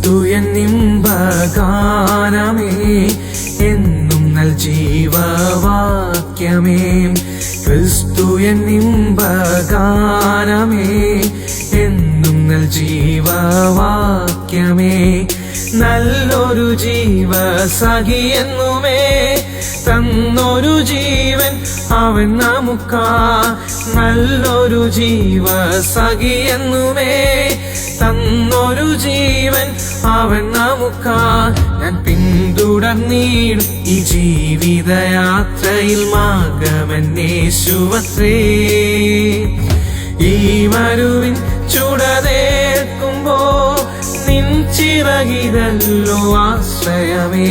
ക്രിസ്തു എന്നിമ്പഗാനമേ എന്നും നൽ ജീവവാക്യമേ ക്രിസ്തു എന്നിമ്പഗാനമേ എന്നും നൽ ജീവവാക്യമേ നല്ലൊരു ജീവസഖി എന്നുമേ തന്നൊരു ജീവൻ അവൻ നമുക്കാ നല്ലൊരു ജീവസഖി എന്നുമേ തന്നൊരു ജീവൻ അവൻ നമുക്കാ ഞാൻ പിന്തുടർന്നിടും ഈ ജീവിതയാത്രയിൽ മാർഗമെന്നേശുവത്രേ ഈ മരുവിൻ ചുടതേൽക്കുമ്പോ നിൻ ചിറകിലല്ലോ ആശ്രയമേ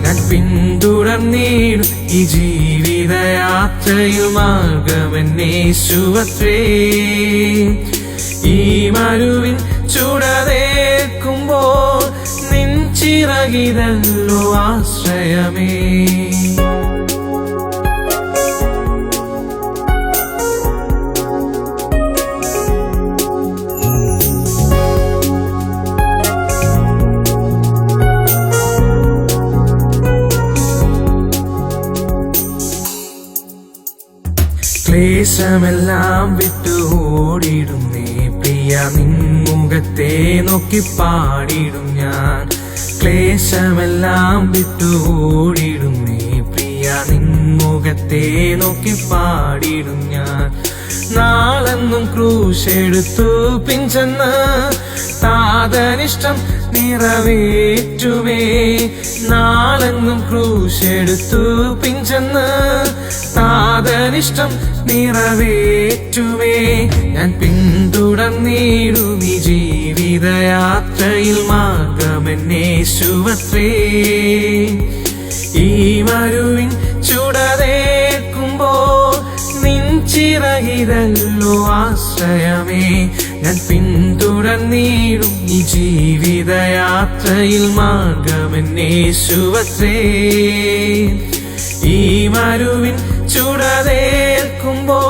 ഞാൻ പിന്തുടർന്നിടും ഈ ജീവിതയാത്രയിൽ മാർഗമെന്നേശുവത്രേ ഈ മരുവിൻ ചുടതേൽക്കുമ്പോ നിൻ ചിറകിലല്ലോ ആശ്രയമേ ക്ലേശമെല്ലാം വിട്ടു ഓടിടുന്നേ പ്രിയ നിൻ മുഖത്തെ നോക്കി പാടിടും ഞാൻ ക്ലേശമെല്ലാം വിട്ടു ഓടിടുന്നേ പ്രിയ നിൻ മുഖത്തെ നോക്കി പാടിടും ഞാൻ നാളെന്നും ക്രൂശെടുത്തു പിഞ്ചെന്ന് താതനിഷ്ടം നിറവേറ്റുമേ നാളെന്നും ക്രൂശെടുത്തു പിഞ്ചെന്ന് താതനിഷ്ടം നിറവേറ്റുമേ ഞാൻ പിന്തുടർന്നിടും ഈ ജീവിതയാത്രയിൽ മാർഗമെന്നേശുവത്രേ ഈ മരുവിൻ ചുടതേൽക്കുമ്പോ നിൻ ചിറകിലല്ലോ ആശ്രയമേ ഞാൻ പിന്തുടർന്നിടും ഈ ജീവിതയാത്രയിൽ മാർഗമെന്നേശുവത്രേ ഈ മരുവിൻ ചുടതേൽക്കുമ്പോ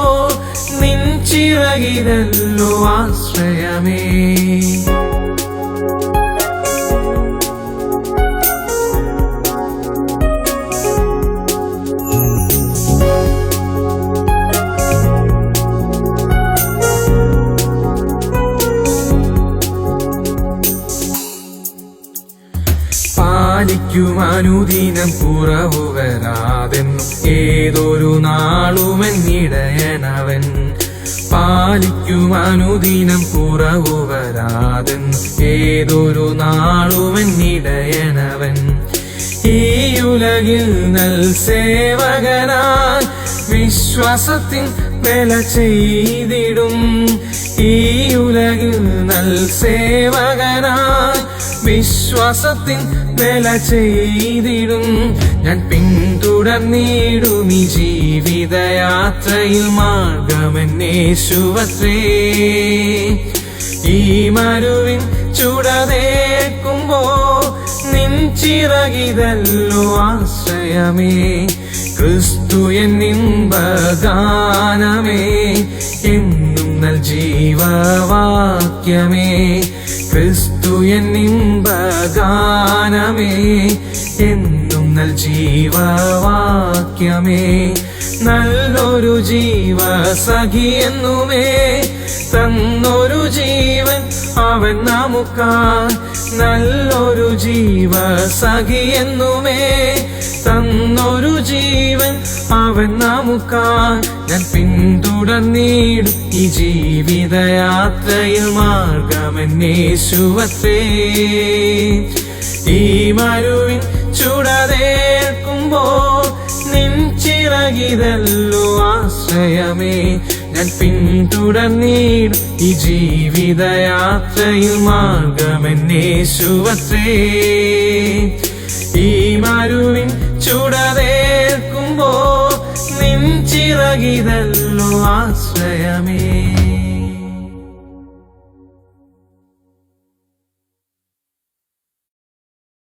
നിൻ ചിറകിലല്ലോ ആശ്രയമേ പാലിക്കുമനുദിനം കുറവു വരാതെന്നും ഏതൊരു നാളുമെന്നിടയനവൻ പാലിക്കുമനുദിനം കുറവു വരാതെന്നും ഏതൊരു നാളുമെന്നിടയനവൻ ഈ ഉലകിൽ നൽ സേവകനായി വിശ്വാസത്തിൻ വില ചെയ്തിടും ഈ ഉലകിൽ നൽ സേവകനായി വിശ്വാസത്തിൻ വില ചെയ്തിടും ഞാൻ പിന്തുടർന്നിടും ഈ ജീവിതയാത്രയിൽ മാർഗമെന്നേശുവത്രേ ഈ മരുവിൻ ചുടതേൽക്കുമ്പോ നിൻ ചിറകിലല്ലോ ആശ്രയമേ ക്രിസ്തു എന്നിമ്പഗാനമേ എന്നും നൽ ജീവവാക്യമേ ക്രിസ്തു എന്നിമ്പഗാനമേ എന്നും നൽ ജീവവാക്യമേ നല്ലൊരു ജീവസഖി എന്നുമേ തന്നൊരു ജീവൻ അവൻ നമുക്കാ നല്ലൊരു ജീവസഖി എന്നുമേ തന്നൊരു ജീവൻ അവൻ നമുക്കാ ഞാൻ പിന്തുടർന്നിടും ഈ ജീവിതയാത്രയിൽ മാർഗമെന്നേശുവത്രേ ഈ മരുവിൻ ചുടതേൽക്കുമ്പോ നിൻ ചിറകിലല്ലോ ആശ്രയമേ ഞാൻ പിന്തുടർന്നിടും ഈ ജീവിതയാത്രയിൽ മാർഗമെന്നേശുവത്രേ ഈ മരുവിൻ ചുടതേൽക്കുമ്പോ നിൻ ചിറകിലല്ലോ ആശ്രയമേ